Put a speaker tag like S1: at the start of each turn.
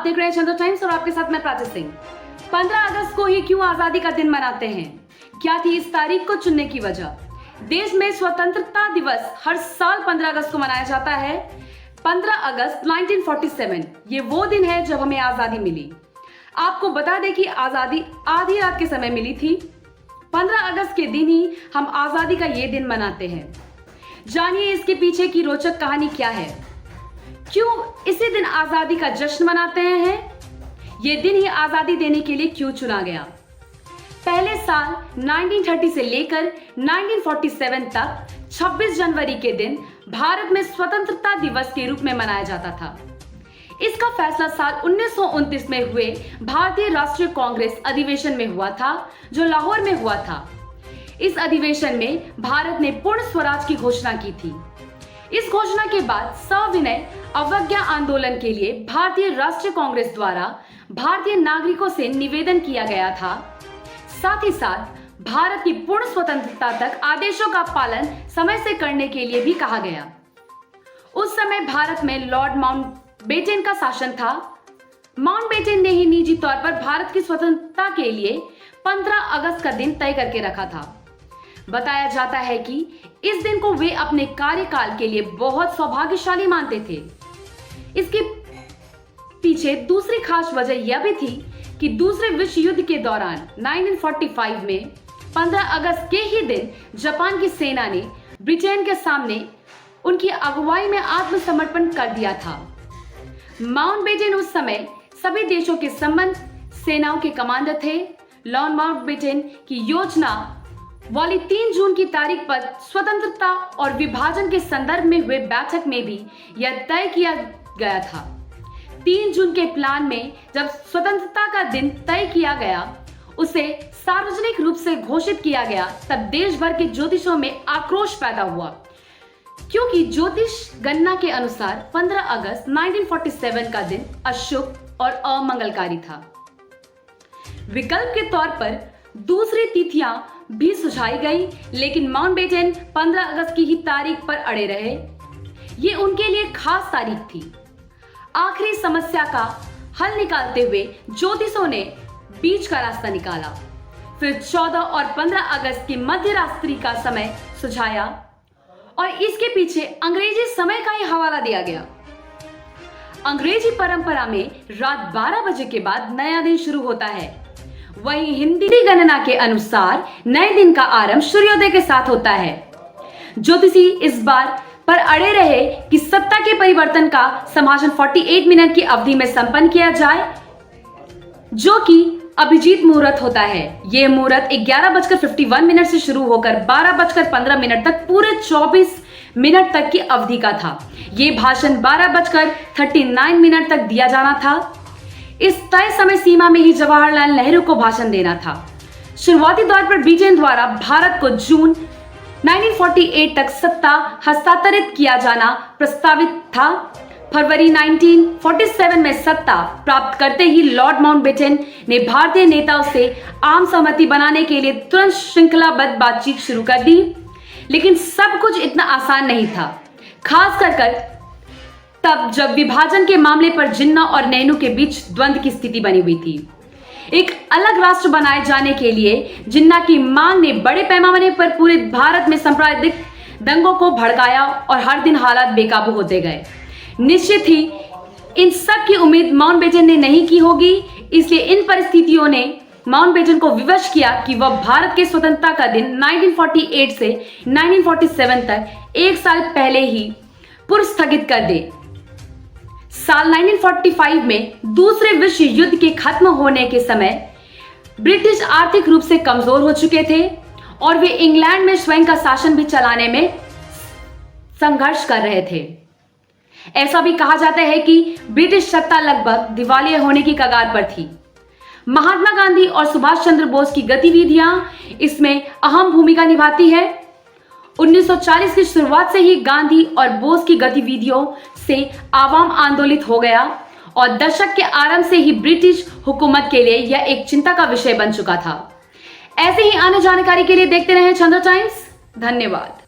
S1: देख रहे हैं चंद्र टाइम्स और आपके साथ मैं प्राची सिंह। 15 अगस्त को ही क्यों आजादी का दिन मनाते हैं? क्या थी इस तारीख को चुनने की वजह? देश में स्वतंत्रता दिवस हर साल 15 अगस्त को मनाया जाता है। 15 अगस्त 1947 ये वो दिन है जब हमें आजादी मिली। आपको बता दें कि आजादी आधी रात के समय मिली थी। 15 अगस्त के दिन ही हम आजादी का ये दिन मनाते हैं। जानिए इसके पीछे की रोचक कहानी क्या है, क्यों इसी दिन आजादी का जश्न मनाते हैं, ये दिन ही आजादी देने के लिए क्यों चुना गया। पहले साल 1930 से लेकर 1947 तक 26 जनवरी के दिन भारत में स्वतंत्रता दिवस के रूप में मनाया जाता था। इसका फैसला साल 1929 में हुए भारतीय राष्ट्रीय कांग्रेस अधिवेशन में हुआ था, जो लाहौर में हुआ था। इस अधिवेशन में भारत ने पूर्ण स्वराज की घोषणा की थी। इस घोषणा के बाद सविनय अवज्ञा आंदोलन के लिए भारतीय राष्ट्रीय कांग्रेस द्वारा भारतीय नागरिकों से निवेदन किया गया था। साथ ही साथ भारत की पूर्ण स्वतंत्रता तक आदेशों का पालन समय से करने के लिए भी कहा गया। उस समय भारत में लॉर्ड माउंटबेटन का शासन था। माउंटबेटन ने ही निजी तौर पर भारत की स्वतंत्रता के लिए 15 अगस्त का दिन तय करके रखा था। बताया जाता है कि इस दिन को वे अपने कार्यकाल के लिए बहुत सौभाग्यशाली मानते थे। इसके पीछे दूसरी खास वजह यह भी थी कि दूसरे विश्व युद्ध के दौरान 1945 में 15 अगस्त के ही दिन जापान की सेना ने ब्रिटेन के सामने उनकी अगुवाई में आत्मसमर्पण कर दिया था। माउंटबेटन उस समय सभी देशों के संबंध सेनाओं के कमांडर थे। लॉर्ड माउंटबेटन की योजना वाली 3 जून की तारीख पर स्वतंत्रता और विभाजन के संदर्भ में हुए बैठक में भी यह तय किया गया था। 3 जून के प्लान में जब स्वतंत्रता का दिन तय किया गया, उसे सार्वजनिक रूप से घोषित किया गया, तब देश भर के ज्योतिषों में आक्रोश पैदा हुआ, क्योंकि ज्योतिष गणना के अनुसार 15 अगस्त 1947 का दिन अशुभ और अमंगलकारी था। विकल्प के तौर पर दूसरी तिथियां भी सुझाई गई, लेकिन माउंटबेटन 15 अगस्त की ही तारीख पर अड़े रहे। ये उनके लिए खास तारीख थी। आखिरी समस्या का हल निकालते हुए ज्योतिषों ने बीच का रास्ता निकाला। फिर 14 और 15 अगस्त की मध्य रात्रि का समय सुझाया और इसके पीछे अंग्रेजी समय का ही हवाला दिया गया। अंग्रेजी परंपरा में रात 12 बजे के बाद नया दिन शुरू होता है। वहीं हिंदी गणना के अनुसार नए दिन का आरंभ सूर्योदय के साथ होता है। ज्योतिषी इस बार पर अड़े रहे कि सत्ता के परिवर्तन का समापन 48 मिनट की अवधि में संपन्न किया जाए, जो कि अभिजीत मुहूर्त होता है। यह मुहूर्त 11:51 से शुरू होकर 12:15 तक पूरे 24 मिनट तक की अवधि का था। यह भाषण 12:39 तक दिया जाना था। इस तय समय सीमा में ही जवाहरलाल नेहरू को भाषण देना था। शुरुआती दौर पर ब्रिटेन द्वारा भारत को जून 1948 तक सत्ता हस्तांतरित किया जाना प्रस्तावित था। फरवरी 1947 में सत्ता प्राप्त करते ही लॉर्ड माउंटबेटन ने भारतीय नेताओं से आम सहमति बनाने के लिए तुरंत श्रृंखलाबद्ध बातचीत शुरू कर दी, लेकिन सब कुछ इतना आसान नहीं था, खास कर तब जब विभाजन के मामले पर जिन्ना और नेहरू के बीच द्वंद्व की स्थिति बनी हुई थी। एक अलग राष्ट्र बनाए जाने के लिए जिन्ना की मांग ने बड़े पैमाने पर पूरे भारत में सांप्रदायिक दंगों को भड़काया और हर दिन हालात बेकाबू होते गए। निश्चित ही इन सब की उम्मीद माउंटबेटन ने नहीं की होगी, इसलिए इन परिस्थितियों ने माउंटबेटन को विवश किया कि वह भारत के स्वतंत्रता का दिन 1948 से 1947 तक एक साल पहले ही पूर्व स्थगित कर दे। साल 1945 में दूसरे विश्व युद्ध के खत्म होने के समय ब्रिटिश आर्थिक रूप से कमजोर हो चुके थे और वे इंग्लैंड में स्वयं का शासन भी चलाने में संघर्ष कर रहे थे। ऐसा भी कहा जाता है कि ब्रिटिश सत्ता लगभग दिवालिया होने की कगार पर थी। महात्मा गांधी और सुभाष चंद्र बोस की गतिविधियां इसमें अहम भूमिका निभाती है। 1940 की शुरुआत से ही गांधी और बोस की गतिविधियों से आवाम आंदोलित हो गया और दशक के आरंभ से ही ब्रिटिश हुकूमत के लिए यह एक चिंता का विषय बन चुका था। ऐसे ही अन्य जानकारी के लिए देखते रहें चंद्र टाइम्स। धन्यवाद।